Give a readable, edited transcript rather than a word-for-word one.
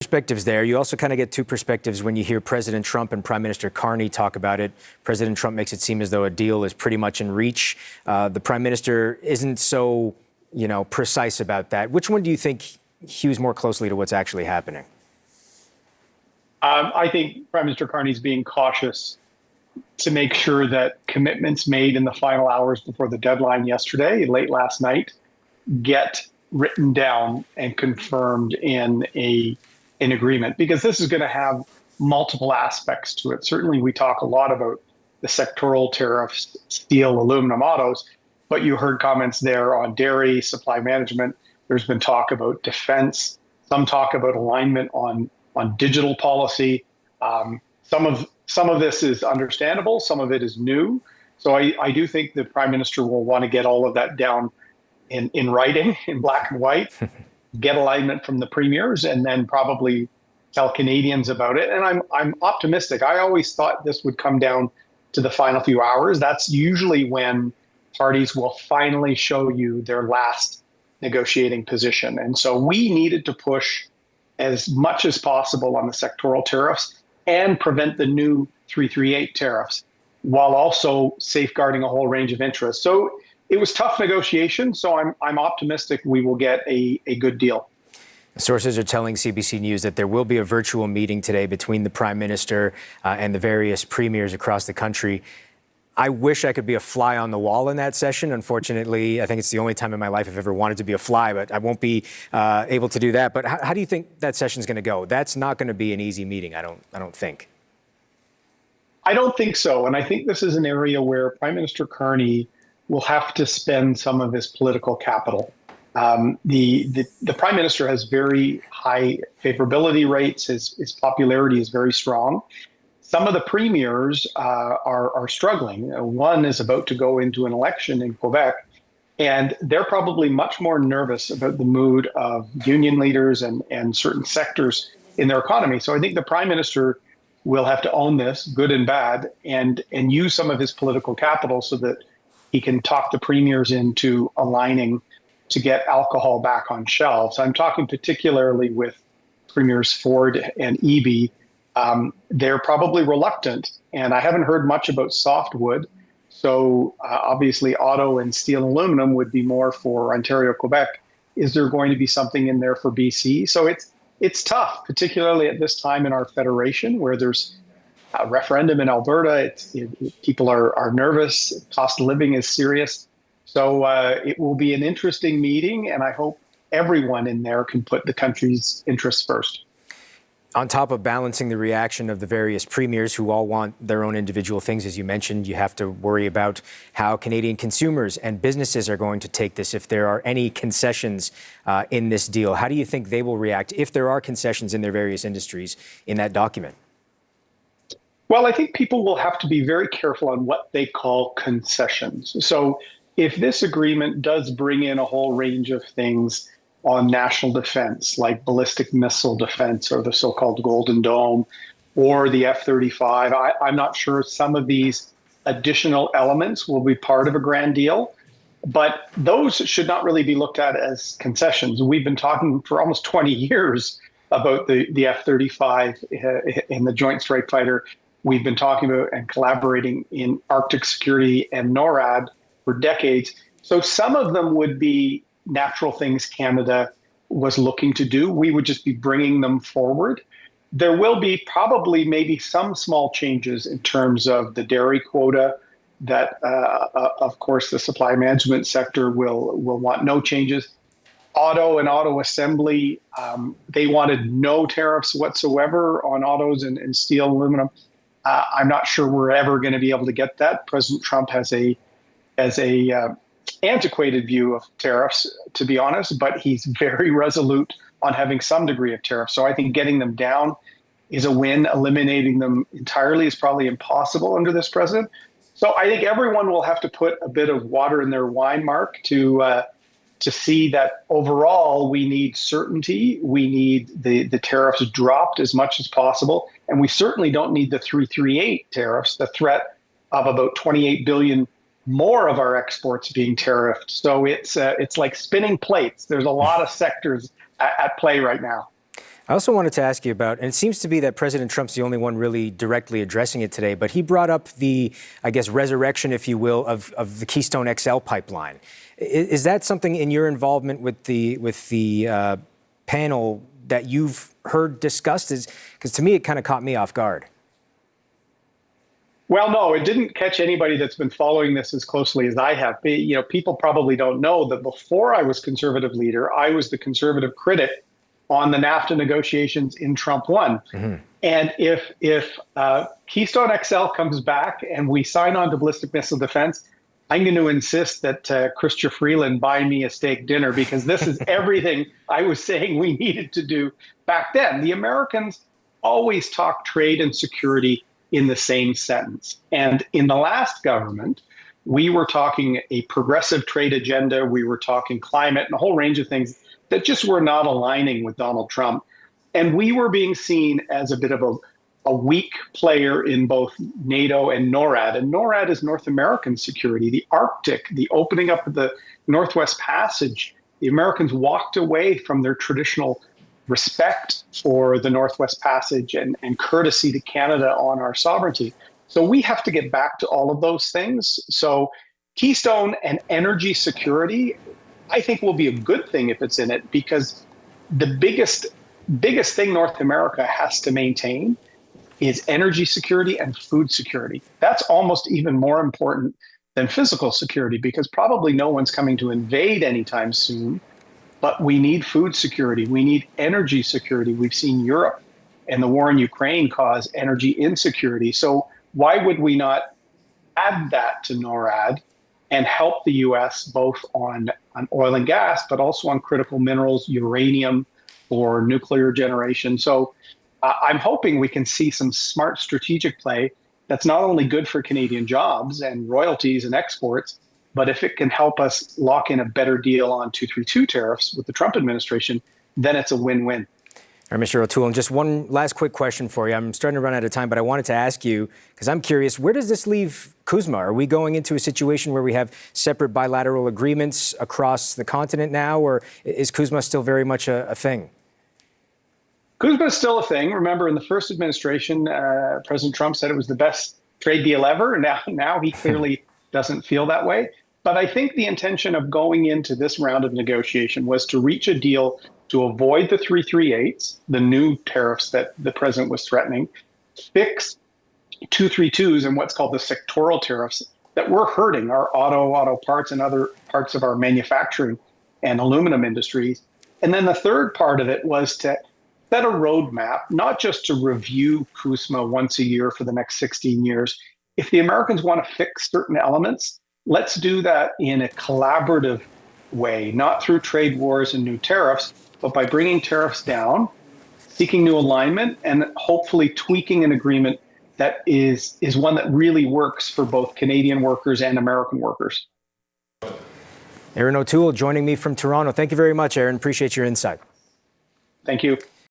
perspectives there. You also kind of get two perspectives when you hear President Trump and Prime Minister Carney talk about it. President Trump makes it seem as though a deal is pretty much in reach. The Prime Minister isn't so, precise about that. Which one do you think hews more closely to what's actually happening? I think Prime Minister Carney is being cautious to make sure that commitments made in the final hours before the deadline yesterday, late last night, get written down and confirmed in an agreement, because this is going to have multiple aspects to it. Certainly, we talk a lot about the sectoral tariffs, steel, aluminum, autos, but you heard comments there on dairy, supply management. There's been talk about defense, some talk about alignment on digital policy. Some of this is understandable, some of it is new. So I do think the Prime Minister will want to get all of that down in writing, in black and white, get alignment from the premiers, and then probably tell Canadians about it. And I'm optimistic. I always thought this would come down to the final few hours. That's usually when parties will finally show you their last negotiating position. And so we needed to push as much as possible on the sectoral tariffs and prevent the new 338 tariffs, while also safeguarding a whole range of interests. So it was tough negotiation, so I'm optimistic we will get a good deal. Sources are telling CBC News that there will be a virtual meeting today between the Prime Minister and the various premiers across the country. I wish I could be a fly on the wall in that session. Unfortunately, I think it's the only time in my life I've ever wanted to be a fly, but I won't be able to do that. But how do you think that session's going to go? That's not going to be an easy meeting, I don't think. I don't think so. And I think this is an area where Prime Minister Carney will have to spend some of his political capital. The Prime Minister has very high favorability rates. His popularity is very strong. Some of the premiers are struggling. One is about to go into an election in Quebec, and they're probably much more nervous about the mood of union leaders and certain sectors in their economy. So I think the Prime Minister will have to own this, good and bad, and use some of his political capital so that he can talk the premiers into aligning to get alcohol back on shelves. I'm talking particularly with premiers Ford and Eby. They're probably reluctant, and I haven't heard much about softwood. So obviously auto and steel and aluminum would be more for Ontario, Quebec. Is there going to be something in there for BC? So it's tough, particularly at this time in our federation where there's a referendum in Alberta. People are nervous. Cost of living is serious. So it will be an interesting meeting, and I hope everyone in there can put the country's interests first. On top of balancing the reaction of the various premiers who all want their own individual things, as you mentioned, you have to worry about how Canadian consumers and businesses are going to take this if there are any concessions in this deal. How do you think they will react if there are concessions in their various industries in that document? Well, I think people will have to be very careful on what they call concessions. So if this agreement does bring in a whole range of things on national defense, like ballistic missile defense or the so-called Golden Dome or the F-35, I'm not sure some of these additional elements will be part of a grand deal, but those should not really be looked at as concessions. We've been talking for almost 20 years about the F-35 and the Joint Strike Fighter. We've been talking about and collaborating in Arctic security and NORAD for decades. So some of them would be natural things Canada was looking to do. We would just be bringing them forward. There will be probably maybe some small changes in terms of the dairy quota that, of course, the supply management sector will want no changes. Auto and auto assembly, they wanted no tariffs whatsoever on autos and steel, aluminum. I'm not sure we're ever going to be able to get that. President Trump has a antiquated view of tariffs, to be honest, but he's very resolute on having some degree of tariffs. So I think getting them down is a win. Eliminating them entirely is probably impossible under this president. So I think everyone will have to put a bit of water in their wine, Mark, to see that overall we need certainty. We need the tariffs dropped as much as possible. And we certainly don't need the 338 tariffs, the threat of about 28 billion more of our exports being tariffed. So it's like spinning plates. There's a lot of sectors at play right now. I also wanted to ask you about, and it seems to be that President Trump's the only one really directly addressing it today, but he brought up the, I guess, resurrection, if you will, of the Keystone XL pipeline. Is that something in your involvement with the panel that you've heard discussed? Because to me, it kind of caught me off guard. Well, no, it didn't catch anybody that's been following this as closely as I have. People probably don't know that before I was conservative leader, I was the conservative critic on the NAFTA negotiations in Trump 1. Mm-hmm. And if Keystone XL comes back and we sign on to ballistic missile defense, I'm going to insist that Chrystia Freeland buy me a steak dinner, because this is everything I was saying we needed to do back then. The Americans always talk trade and security in the same sentence. And in the last government, we were talking a progressive trade agenda. We were talking climate and a whole range of things that just were not aligning with Donald Trump. And we were being seen as a bit of a weak player in both NATO and NORAD. And NORAD is North American security. The Arctic, the opening up of the Northwest Passage, the Americans walked away from their traditional respect for the Northwest Passage and courtesy to Canada on our sovereignty. So we have to get back to all of those things. So Keystone and energy security, I think, will be a good thing if it's in it, because the biggest thing North America has to maintain is energy security and food security. That's almost even more important than physical security, because probably no one's coming to invade anytime soon. But we need food security. We need energy security. We've seen Europe and the war in Ukraine cause energy insecurity. So why would we not add that to NORAD and help the U.S. both on oil and gas, but also on critical minerals, uranium, or nuclear generation? So I'm hoping we can see some smart strategic play that's not only good for Canadian jobs and royalties and exports, but if it can help us lock in a better deal on 232 tariffs with the Trump administration, then it's a win-win. All right, Mr. O'Toole, and just one last quick question for you. I'm starting to run out of time, but I wanted to ask you, because I'm curious, where does this leave CUSMA? Are we going into a situation where we have separate bilateral agreements across the continent now, or is CUSMA still very much a thing? CUSMA is still a thing. Remember, in the first administration, President Trump said it was the best trade deal ever. And now he clearly doesn't feel that way. But I think the intention of going into this round of negotiation was to reach a deal to avoid the 338s, the new tariffs that the president was threatening, fix 232s and what's called the sectoral tariffs that were hurting our auto parts and other parts of our manufacturing and aluminum industries. And then the third part of it was to set a roadmap, not just to review CUSMA once a year for the next 16 years. If the Americans want to fix certain elements, let's do that in a collaborative way, not through trade wars and new tariffs, but by bringing tariffs down, seeking new alignment, and hopefully tweaking an agreement that is one that really works for both Canadian workers and American workers. Erin O'Toole joining me from Toronto. Thank you very much, Erin. Appreciate your insight. Thank you.